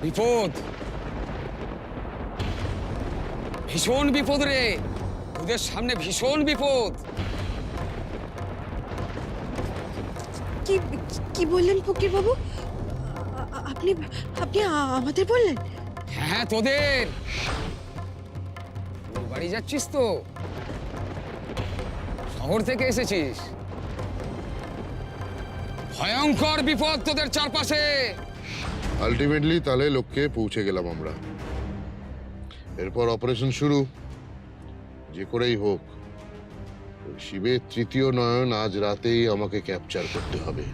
বিপদ, ভীষণ বিপদ রে, ওদের সামনে ভীষণ বিপদ। কি কি বললেন ফকির বাবু? আপনি আপনি আমাদের বললেন? হ্যাঁ তোদের। বাড়ি যাচ্ছিস তো? শহর থেকে এসেছিস? ভয়ঙ্কর বিপদ তোদের চারপাশে। আলটিমেটলি তালে লক্ষ্যে পৌঁছে গেলাম আমরা। এরপর অপারেশন শুরু, যে করেই হোক শিবের তৃতীয় নয়ন আজ রাতেই আমাকে ক্যাপচার করতে হবে।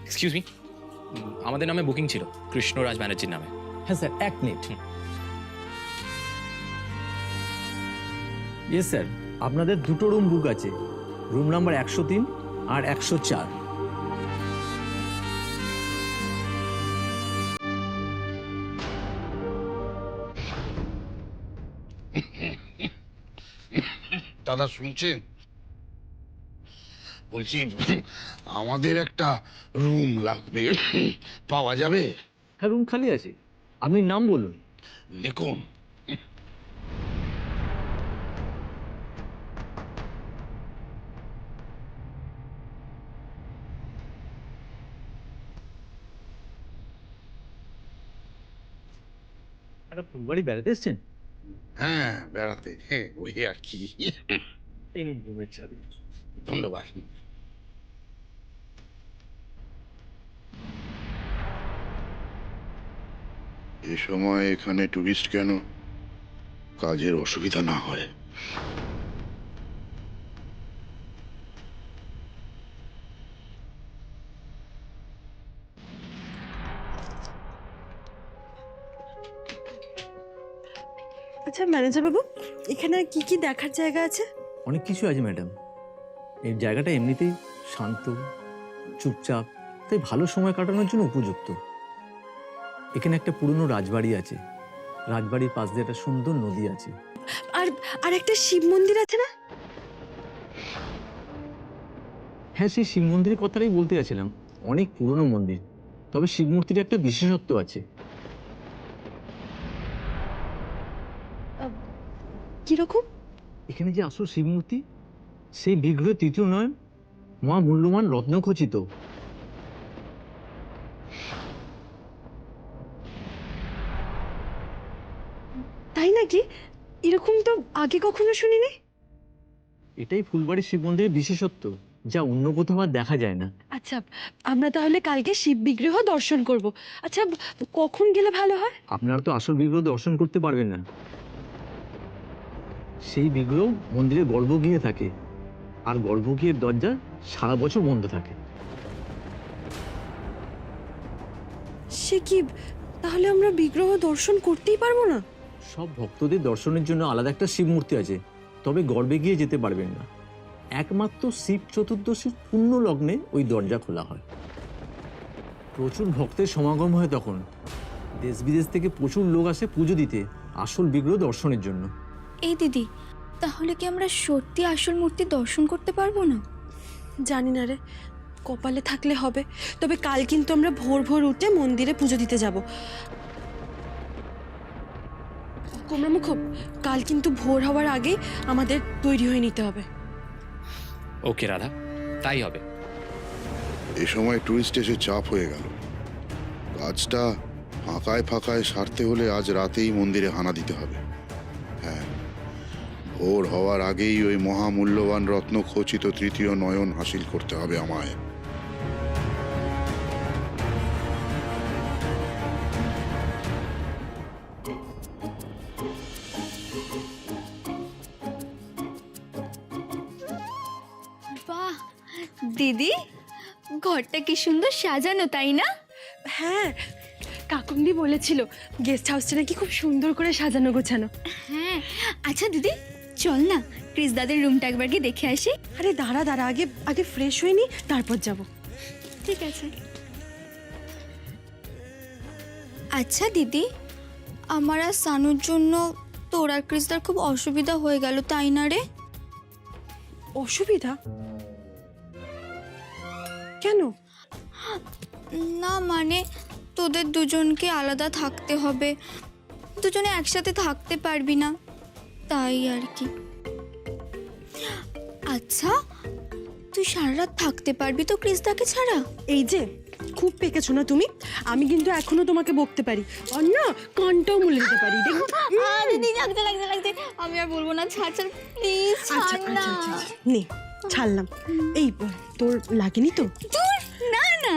এক্সকিউজ মি, আমাদের নামে বুকিং ছিল, কৃষ্ণরাজ ব্যানার্জির নামে। হ্যাঁ স্যার, 1 মিনিট। ইয়েস স্যার, আপনাদের দুটো রুম বুক আছে, রুম নাম্বার 103 আর 104। দাদা শুনছেন? বলছি আমাদের একটা রুম লাগবে, পাওয়া যাবে? হ্যাঁ, রুম খালি আছে, আপনি নাম বলুন। দেখুন একটা ফুলবাড়ি বেড়াতে এসছেন? হ্যাঁ বেড়াতে, হ্যাঁ ওই আর কি। এই নিন রুমের চাবি। ধন্যবাদ। এ সময় এখানে টুরিস্ট কেন? কাজের অসুবিধা না হয়। আচ্ছা ম্যানেজার বাবু, এখানে আর কি কি দেখার জায়গা আছে? অনেক কিছু আছে ম্যাডাম। এই জায়গাটা এমনিতেই শান্ত, চুপচাপ, তাই ভালো সময় কাটানোর জন্য উপযুক্ত। এখানে একটা পুরনো রাজবাড়ি আছে, রাজবাড়ির পাশ দিয়ে একটা সুন্দর নদী আছে। আর আর একটা শিব মন্দির আছে না? হ্যাঁ, সেই শিব মন্দিরের কথাটাই বলতে যাচ্ছিলাম। অনেক পুরনো মন্দির, তবে শিব মূর্তির একটা বিশেষত্ব আছে। কিরকম? এখানে যে আসল শিব মূর্তি, সেই বিগ্রহের তৃতীয় নয়ন মহা মূল্যবান রত্নখচিত। তাই নাকি? এরকম তো আগে কখনো শুনিনি। এটাই ফুলবাড়ির শিব মন্দিরের বিশেষত্ব, যা অন্য কোথাও আর দেখা যায় না। আচ্ছা, আমরা তাহলে কালকে শিব বিগ্রহ দর্শন করব। আচ্ছা, কখন গেলে ভালো হয়? আপনারা তো আসল বিগ্রহ দর্শন করতে পারবেন না। সেই বিগ্রহ মন্দিরের গর্ভগৃহে থাকে, আর গর্ভগৃহের দরজা সারা বছর বন্ধ থাকে। সে কি, তাহলে আমরা বিগ্রহ দর্শন করতেই পারবো না? সব ভক্তদের দর্শনের জন্য আলাদা একটা শিব মূর্তি আছে, তবে গর্ভে গিয়ে যেতে পারবেন না। একমাত্র শিব চতুর্দশীর পূর্ণ লগ্নে ওই দরজা খোলা হয়। প্রচুর ভক্তের সমাগম হয় তখন। দেশ বিদেশ থেকে প্রচুর লোক আসে পুজো দিতে, আসল বিগ্রহ দর্শনের জন্য। এই দিদি, তাহলে কি আমরা সত্যি আসল মূর্তি দর্শন করতে পারবো না? জানি না রে, কপালে থাকলে হবে। তবে কাল কিন্তু আমরা ভোর ভোর উঠে মন্দিরে পুজো দিতে যাব। কুমড়ামুখ, কাল কিন্তু ভোর হওয়ার আগে আমাদের তৈরি হয়ে নিতে হবে। ওকে রাধা, তাই হবে। এ সময় টুরিস্ট এসে চাপ হয়ে গেল। কাজটা ফাঁকায় ফাঁকায় সারতে হলে আজ রাতেই মন্দিরে হানা দিতে হবে। হ্যাঁ, ভোর হওয়ার আগেই ওই মহামূল্যবান রত্ন খচিত তৃতীয় নয়ন হাসিল করতে হবে আমায়। বাহ দিদি, ঘরটা কি সুন্দর সাজানো, তাই না? হ্যাঁ, কাকুন্দি বলেছিল গেস্ট হাউসটা নাকি খুব সুন্দর করে সাজানো গোছানো। হ্যাঁ, আচ্ছা দিদি, চল না ক্রিস দাদের রুমটা একবার গিয়ে দেখে আসি। আরে দাঁড়া দাঁড়া, আগে আগে ফ্রেশ হয়ে নি, তারপর যাব। ঠিক আছে। আচ্ছা দিদি, আমার আর সানুর জন্য তোর আর ক্রিস্তার খুব অসুবিধা হয়ে গেল, তাই না রে? অসুবিধা কেন? না মানে তোদের দুজনকে আলাদা থাকতে হবে, দুজনে একসাথে থাকতে পারবি না, তাই আর কি। আচ্ছা তুই সারা রাত থাকতে পারবি তো ক্রিস্তাকে ছাড়া? এই যে খুব পেকেছো না তুমি, আমি কিন্তু এখনো তোমাকে বকতে পারি, আর না কানটাও মুলে দিতে পারি। দেখো দিদি লাগতে লাগতে লাগতে, আমি আর বলবো না, ছাড় ছাড় প্লিজ, আচ্ছা ছাড় না। আচ্ছা আচ্ছা নে ছাড়লাম। এই তোর লাগেনি তো? দূর, না না।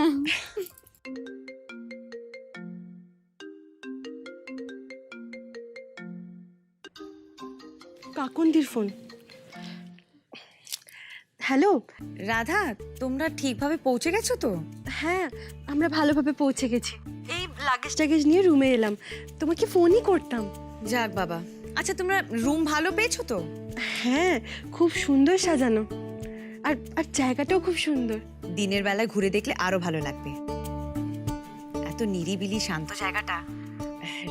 কাকন্দির ফোন। হ্যালো রাধা, তোমরা ঠিকভাবে পৌঁছে গেছো তো? হ্যাঁ আমরা ভালোভাবে পৌঁছে গেছি, এই লাগেজ টাগেজ নিয়ে রুমে এলাম, তোমাকে ফোনই করতাম। যাক বাবা। আচ্ছা তোমরা রুম ভালো পেয়েছো তো? হ্যাঁ খুব সুন্দর সাজানো, আর আর জায়গাটাও খুব সুন্দর। দিনের বেলায় ঘুরে দেখলে আরো ভালো লাগবে, এত নিরিবিলি শান্ত জায়গাটা।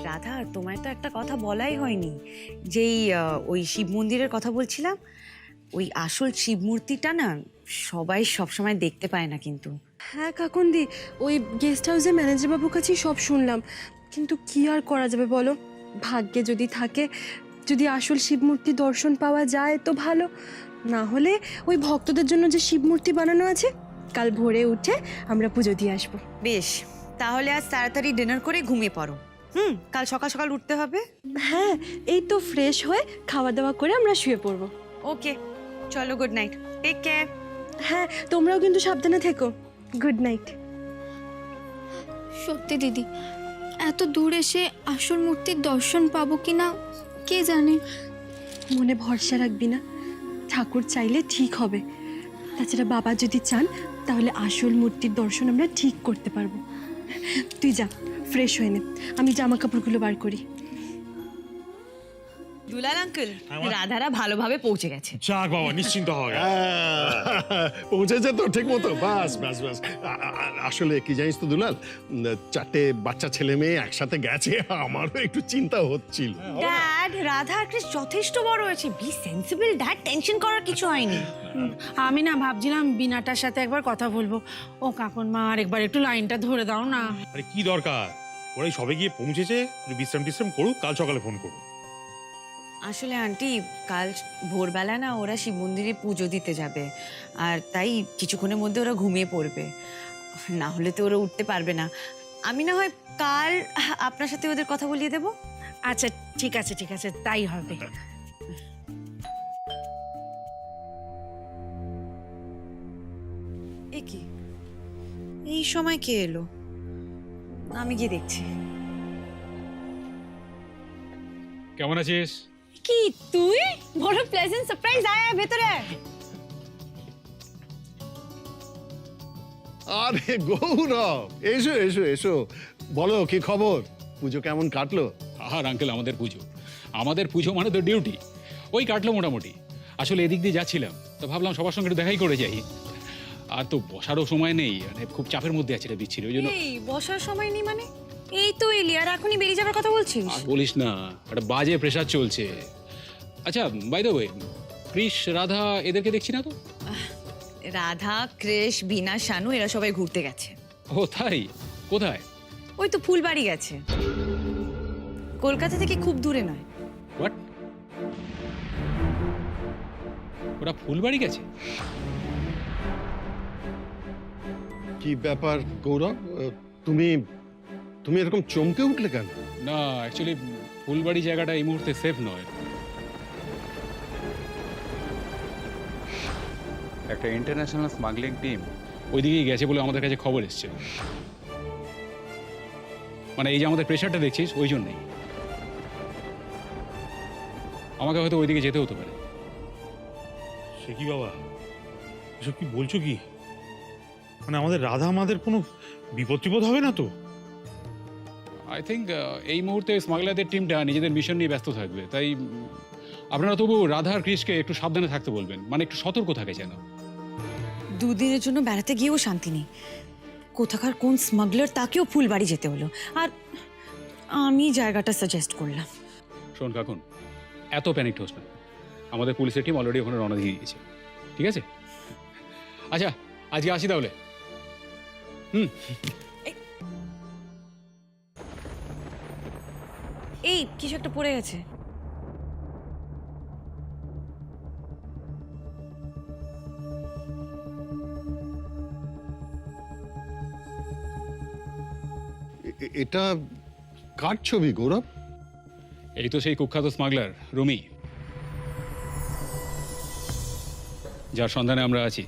রাধা, তোমায় তো একটা কথা বলাই হয়নি, যেই ওই শিব মন্দিরের কথা বলছিলাম, ওই আসল শিব মূর্তিটা না সবাই সবসময় দেখতে পায় না কিন্তু। হ্যাঁ কাকন্দি, ওই গেস্ট হাউসে ম্যানেজার বাবুর কাছেই সব শুনলাম, কিন্তু কি আর করা যাবে বলো, ভাগ্যে যদি থাকে, যদি আসল শিব মূর্তি দর্শন পাওয়া যায় তো ভালো, না হলে ওই ভক্তদের জন্য যে শিব মূর্তি বানানো আছে, কাল ভোরে উঠে আমরা পুজো দিয়ে আসবো। বেশ, তাহলে আজ তাড়াতাড়ি ডিনার করে ঘুমিয়ে পড়ো। কাল সকাল সকাল উঠতে হবে। হ্যাঁ এই তো ফ্রেশ হয়ে খাওয়া দাওয়া করে আমরা শুয়ে পড়বো। ওকে, চলো, গুড নাইট, টেক কেয়ার। হ্যাঁ তোমরাও কিন্তু সাবধানে থেকো, গুড নাইট। সত্যি দিদি, এত দূর এসে আসল মূর্তির দর্শন পাবো কি না কে জানে। মনে ভরসা রাখবি না, ঠাকুর চাইলে ঠিক হবে, তাছাড়া বাবা যদি চান তাহলে আসল মূর্তির দর্শন আমরা ঠিক করতে পারবো। তুই যা ফ্রেশ হয়ে নে, আমি জামা কাপড়গুলো বার করি। দুলাল আঙ্কেল, রাধারা ভালোভাবে পৌঁছে গেছে। যাক বাবা, নিশ্চিন্ত হও। পৌঁছেছে তো ঠিক মতো, বাস বাস বাস। আসলে কি জানিস তো দুলাল, 4টে বাচ্চা ছেলে মেয়ে একসাথে গেছে, আমারও একটু চিন্তা হচ্ছিল। ড্যাড, রাধা আর ক্রিস যথেষ্ট বড় হয়েছে, বি সেন্সিবল ড্যাড, টেনশন করার কিছু হয়নি। আমি না ভাবছিলাম বিনাটার সাথে একবার কথা বলবো। ও কাকুনমা আর একবার একটু লাইনটা ধরে দাও না। আরে কি দরকার, ওরাই সবে গিয়ে পৌঁছেছে, একটু বিশ্রাম টিশ্রাম করুক, কাল সকালে ফোন করুক। আসলে আন্টি, কাল ভোরবেলা না ওরা শিব মন্দিরে পুজো দিতে যাবে, আর তাই কিছুক্ষণের মধ্যে ওরা ঘুমিয়ে পড়বে, না হলে তো ওরা উঠতে পারবে না। আমি না হয় কাল আপনার সাথে ওদের কথা বলিয়ে দেবো। আচ্ছা ঠিক আছে ঠিক আছে, তাই হবে। এ কি, এই সময় কে এলো? আমি গিয়ে দেখছি। কেমন আছিস? কি তুই? বড় প্লেজেন্ট সারপ্রাইজ আয়া ভেতরে। আরে গৌরব, এসো এসো এসো, বলো কি খবর, পুজো কেমন কাটলো? আর আঙ্কেল, আমাদের পুজো মানে তো ডিউটি, ওই কাটলো মোটামুটি। আসলে এদিক দিয়ে যাচ্ছিলাম তো ভাবলাম সবার সঙ্গে একটু দেখাই করে যাই, আর তো বসারও সময় নেই, মানে খুব চাপের মধ্যে আছে, এটা দিচ্ছিল ওই জন্য। এই বসার সময় নেই মানে? এই তো এলি, আর এখনই বেরিয়ে যাবার কথা বলছিস? আর বলিস না, একটা বাজে প্রেশার চলছে। আচ্ছা বাই দ্য ওয়ে, কৃষ, রাধা এদেরকে দেখছি না তো? রাধা, ক্রিশ, বিনা, শানু এরা সবাই ঘুরতে গেছে। ও তাই? কোথায়? ওই তো ফুলবাড়ি গেছে, কলকাতা থেকে খুব দূরে নয়। হোয়াট? ওরা ফুলবাড়ি গেছে? কি ব্যাপার গৌরব, তুমি তুমি এরকম চমকে উঠলে কেন? না অ্যাকচুয়ালি ফুলবাড়ি জায়গাটা এই মুহূর্তে সেফ নয়। একটা ইন্টারন্যাশনাল স্মাগলিং টিম ওইদিকেই গেছে বলে আমাদের কাছে খবর এসছে, মানে এই যে আমাদের প্রেশারটা দেখছিস ওই জন্যই। আমাকে হয়তো ওইদিকে যেতে হতে পারে। সে কি বাবা, এসব কি বলছো কি? মানে আমাদের রাধা, আমাদের কোনো বিপদ টিপদ হবে না তো? আই থিঙ্ক এই মুহূর্তে স্মাগলারদের টিমটা নিজেদের মিশন নিয়ে ব্যস্ত থাকবে, তাই আপনারা তবু রাধা আর কৃষকে একটু সাবধানে থাকতে বলবেন, মানে একটু সতর্ক থাকে যেন। দুদিনের জন্য বেড়াতে গিয়েও শান্তি নেই, কোথাকার কোন স্মাগলার তাকেও ফুলবাড়ি যেতে হলো। আর আমি জায়গাটা সাজেস্ট করলাম। শোন কাকুন, এত প্যানিক হোস না। আমাদের পুলিশের টিম অলরেডি ওখানে রওনা দিয়ে দিয়েছে, ঠিক আছে? আচ্ছা, আজকে আসি তাহলে। এই কিছু একটা পড়ে গেছে। এটা কার ছবি গৌরব? এই তো সেই কুখ্যাত স্মাগলার রুমি, যার সন্ধানে আমরা আছি।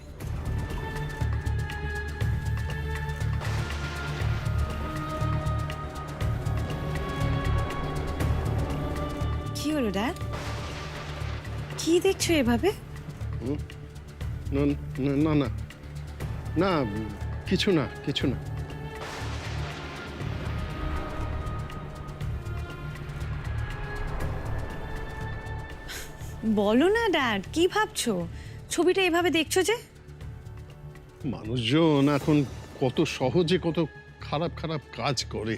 কি হলো ড্যাড? কি দেখছো এভাবে? না না না না, কিছু না কিছু না। বলো না ড্যাড, কি ভাবছো? ছবিটা এভাবে দেখছো যে? মানুষজন এখন কত সহজে কত খারাপ খারাপ কাজ করে,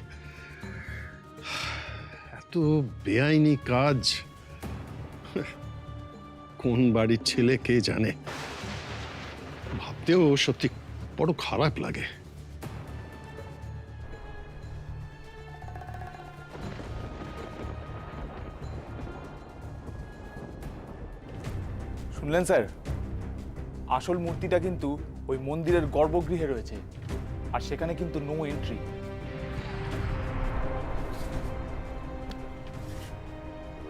এত বেআইনি কাজ। কোন বাড়ির ছেলে কে জানে, ভাবতেও সত্যি বড় খারাপ লাগে। শুনলেন স্যার, আসল মূর্তিটা কিন্তু ওই মন্দিরের গর্ভগৃহে রয়েছে, আর সেখানে কিন্তু নো এন্ট্রি।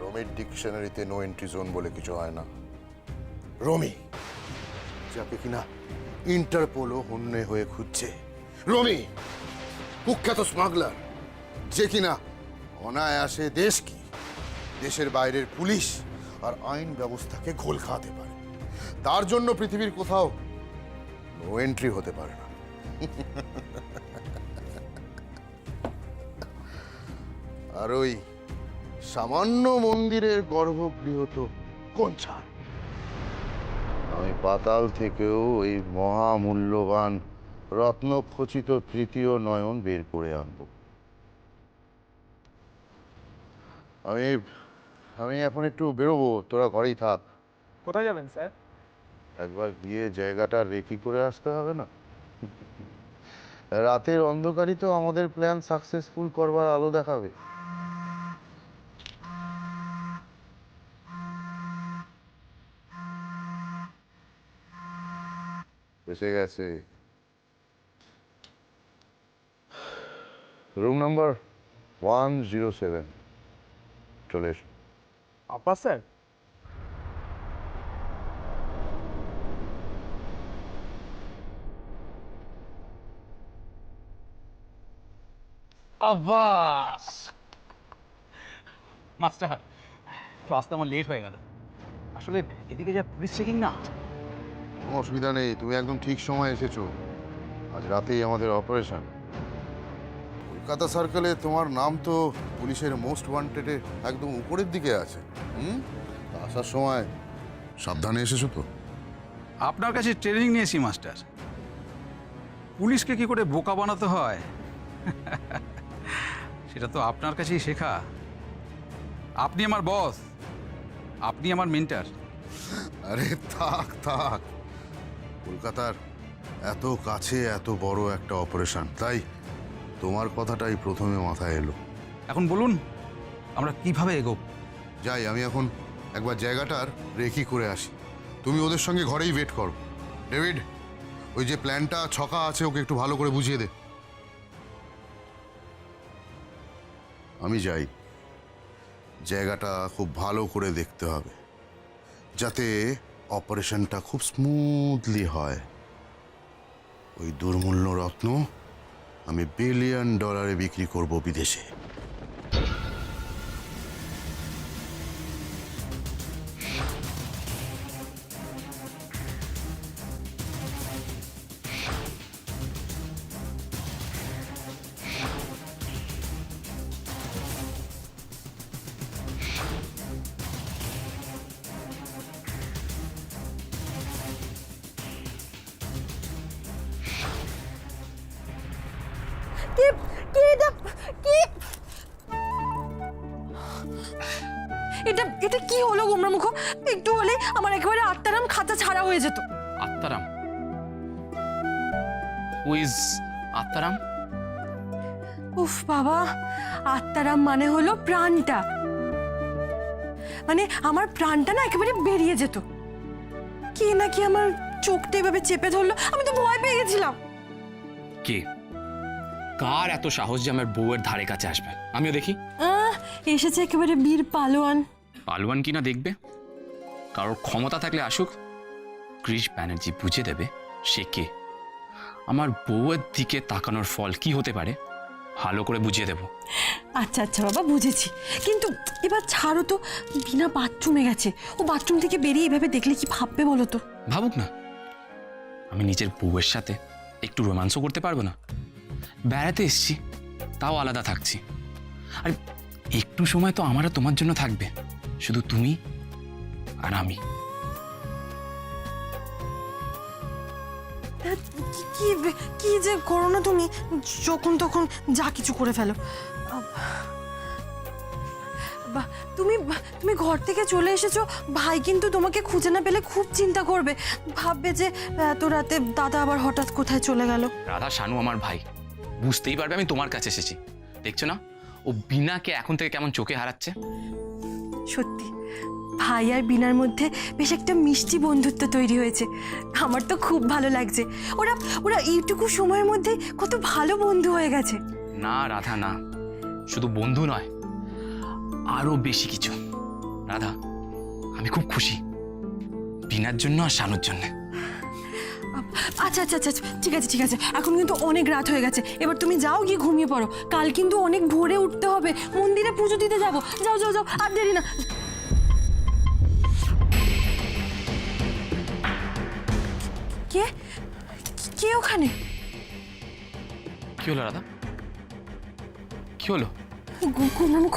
রোমির ডিকশনারিতে নো এন্ট্রি জোন বলে কিছু হয় না। রমি, যাকে কিনা ইন্টারপোলও হন্যে হয়ে খুঁজছে। রমি, কুখ্যাত স্মাগলার, যে কিনা অনায়াসে দেশের বাইরের পুলিশ আর আইন ব্যবস্থাকে ঘোল খাওয়াতে পারে। তার জন্য পৃথিবীর কোথাও নো এন্ট্রি হতে পারে না। আর ওই সামান্য মন্দিরের গর্ভগৃহ তো কোন ছাড়। আমি পাতাল থেকেও ওই মহামূল্যবান রত্নখচিত তৃতীয় নয়ন বের করে আনব। আমি এখন একটু বেরোবো, তোরা ঘরেই থাক। কোথায় যাবেন স্যার? একবার গিয়ে জায়গাটা রেকি করে আসতে হবে না? রাতের অন্ধকারই তো আমাদের প্ল্যান সাকসেসফুল করবার আলো দেখাবে। এসে গেছে রুম নাম্বার 107। চলে এসো। আপনার স্যার? আব্বাস মাস্টার, ক্লাসটা আমার লেট হয়ে গেল। আসলে এদিকে যা পুলিশ চেকিং না। কোনো অসুবিধা নেই, তুমি একদম ঠিক সময় এসেছো। আজ রাতেই আমাদের অপারেশন। কলকাতা সার্কেলে তোমার নাম তো পুলিশের মোস্ট ওয়ান্টেডে একদম উপরের দিকে আছে। আসার সময় সাবধানে এসেছো তো? আপনার কাছে ট্রেনিং নিয়েছি মাস্টার, পুলিশকে কি করে বোকা বানাতে হয় সেটা তো আপনার কাছেই শেখা। আপনি আমার বস, আপনি আমার মেন্টার। আরে থাক থাক, কলকাতার এত কাছে এত বড় একটা অপারেশন, তাই তোমার কথাটাই প্রথমে মাথায় এলো। এখন বলুন আমরা কিভাবে এগোব? যাই, আমি এখন একবার জায়গাটার রেকি করে আসি। তুমি ওদের সঙ্গে ঘরেই ওয়েট করো। ডেভিড, ওই যে প্ল্যানটা ছকা আছে ওকে একটু ভালো করে বুঝিয়ে দে। আমি যাই, জায়গাটা খুব ভালো করে দেখতে হবে যাতে অপারেশনটা খুব স্মুথলি হয়। ওই দুর্মূল্য রত্ন আমি $1 বিলিয়ন বিক্রি করব বিদেশে। এটা এটা কি হলো গোমরা মুখ? একটু হলে আমার একেবারে আত্মারাম খাঁচা ছাড়া হয়ে যেত। আত্মারাম? Who is Atmaram? উফ বাবা, আত্মারাম মানে হলো প্রাণটা, মানে আমার প্রাণটা না একেবারে বেরিয়ে যেত। কি নাকি আমার চোখটা এভাবে চেপে ধরলো, আমি তো ভয় পেয়ে গেছিলাম। কে, কার এত সাহস যে আমার বউয়ের ধারে কাছে আসবে? আমিও দেখি। এসেছে একেবারে বীর পালোয়ান। পালোয়ান কিনা দেখবে, কারোর ক্ষমতা থাকলে আসুক। কৃষ ব্যানার্জি বুঝে দেবে সে কে। আমার বউয়ের দিকে তাকানোর ফল কি হতে পারে ভালো করে বুঝিয়ে দেব। আচ্ছা আচ্ছা বাবা, বুঝেছি, কিন্তু এবার ছাড়ো তো। বিনা বাথরুমে গেছে, ও বাথরুম থেকে বেরিয়ে এভাবে দেখলে কি ভাববে বলো তো? ভাবুক না, আমি নিজের বউয়ের সাথে একটু রোমান্সও করতে পারবো না? বেড়াতে এসছি, তাও আলাদা থাকছি। আর একটু সময় তো আমার আর তোমার জন্য থাকবে, শুধু তুমি আর আমি। কি কি যে করো না তুমি, যখন তখন যা কিছু করে ফেলো। তুমি তুমি ঘর থেকে চলে এসেছো, ভাই কিন্তু তোমাকে খুঁজে না পেলে খুব চিন্তা করবে, ভাববে যে এত রাতে দাদা আবার হঠাৎ কোথায় চলে গেল। রাধা শানু আমার ভাই, বুঝতেই পারবে আমি তোমার কাছে এসেছি। দেখছো না ও বিনাকে এখন থেকে কেমন চোখে হারাচ্ছে। সত্যি ভাই আর বিনার মধ্যে বেশ একটা মিষ্টি বন্ধুত্ব তৈরি হয়েছে, আমার তো খুব ভালো লাগছে। ওরা ওরা এইটুকু সময়ের মধ্যে কত ভালো বন্ধু হয়ে গেছে। না রাধা না, শুধু বন্ধু নয়, আরো বেশি কিছু। রাধা, আমি খুব খুশি বিনার জন্য আর শানুর জন্য। আচ্ছা আচ্ছা আচ্ছা, ঠিক আছে ঠিক আছে, এখন কিন্তু অনেক রাত হয়ে গেছে, এবার তুমি যাও, গিয়ে ঘুমিয়ে পড়ো। কাল কিন্তু অনেক ভোরে উঠতে হবে, মন্দিরে পুজো দিতে যাবো। যাও যাও যাও, আর দেরি না। কে কে ওখানে? কি হলো রাধা, কি হলো? গুমরামুখ,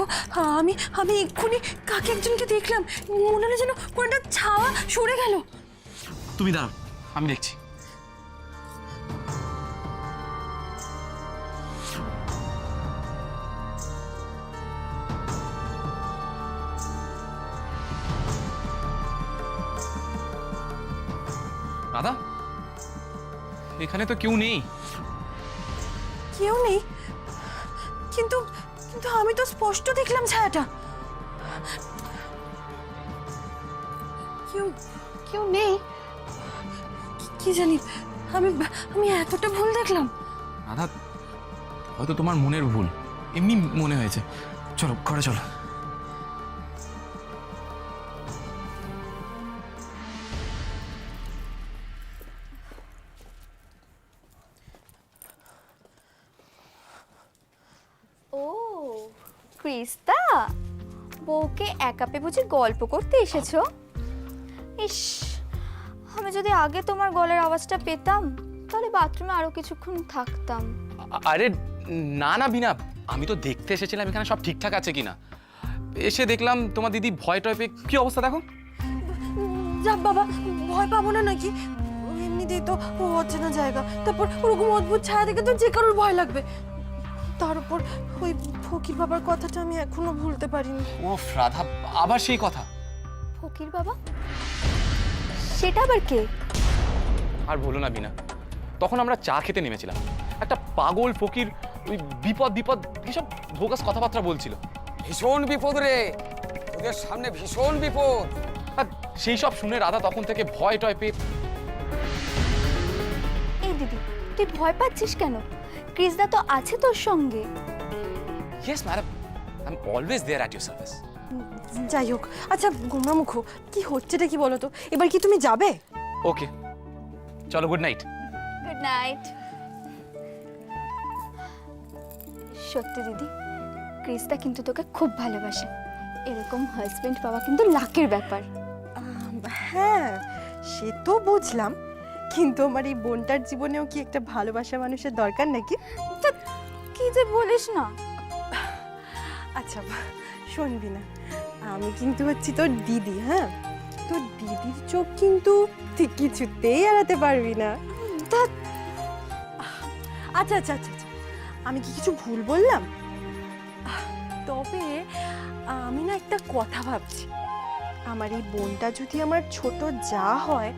আমি আমি এক্ষুনি কাকে একজনকে দেখলাম, মনে হলো যেন কোনো একটা ছাওয়া সরে গেল। তুমি দাঁড়াও, আমি দেখছি। রাধা, এখানে তো কেউ নেই। কেউ নেই? কিন্তু কিন্তু আমি তো স্পষ্ট দেখলাম ছায়াটা। কেউ কেউ নেই, কি জানি, আমি আমি এতটা ভুল দেখলাম। রাধা, হয়তো তোমার মনের ভুল, এমনি মনে হয়েছে। চলো ঘরে চলো। ও ক্রিস্তা, বউকে একা পেয়ে বুঝি গল্প করতে এসেছো? ইস, আমি যদি আগে তোমার গলার আওয়াজটা পেতাম তাহলে বাথরুমে আরো কিছুক্ষণ থাকতাম। আরে না না বিনা, আমি তো দেখতে এসেছিলাম এখানে সব ঠিকঠাক আছে কিনা। এসে দেখলাম তোমার দিদি ভয় টয় পেয়ে কি অবস্থা দেখো। যা বাবা, ভয় পাবো না নাকি? এমনিতেই তো অচেনা জায়গা, তারপর ওরকম অদ্ভুত ছায়া দেখে তো যে কারোর ভয় লাগবে। তার উপর ওই ফকির বাবার কথাটা আমি এখনো ভুলতে পারিনি। ও রাধা, আবার সেই কথা? ফকির বাবা? সেটা আবার কে? আর বলো না বিনা, তখন আমরা চা খেতে নেমেছিলাম, একটা পাগল ফকির ওই বিপদ বিপদ এসব ভোগাস কথাবার্তা বলছিল। ভীষণ বিপদ রে, ওদের সামনে ভীষণ বিপদ। আর সেই সব শুনে রাধা তখন থেকে ভয় টয় পেয়ে। এই দিদি, তুই ভয় পাচ্ছিস কেন? ক্রিসদা তো আছে তোর সঙ্গে। Yes madam, I am always there at your service. যাই হোক, আচ্ছা গোমরামুখ, কি হচ্ছেটা কি বলো তো? এবার কি তুমি যাবে? ওকে চলো, গুড নাইট। Good night. সত্যি দিদি, ক্রিস্তা কিন্তু তোকে খুব ভালোবাসে। এরকম হাজবেন্ড পাওয়া কিন্তু লাকের ব্যাপার। হ্যাঁ, সে তো বুঝলাম, কিন্তু আমার এই বোনটার জীবনেও কি একটা ভালোবাসা মানুষের দরকার নাকি? কি যে বলিস না। আচ্ছা শুনবি না, আমি কিন্তু হচ্ছি তোর দিদি। হ্যাঁ, তোর দিদির চোখ কিন্তু তুই কিছুতেই এড়াতে পারবি না। আচ্ছা আচ্ছা আচ্ছা আচ্ছা, আমি কি কিছু ভুল বললাম? তবে আমি না একটা কথা ভাবছি, আমার এই বোনটা যদি আমার ছোট যা হয়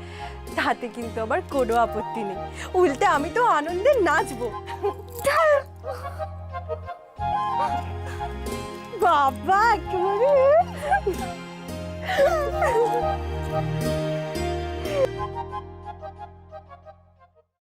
তাতে কিন্তু আবার কোনো আপত্তি নেই, উল্টে আমি তো আনন্দে নাচবো। বাবা একেবারে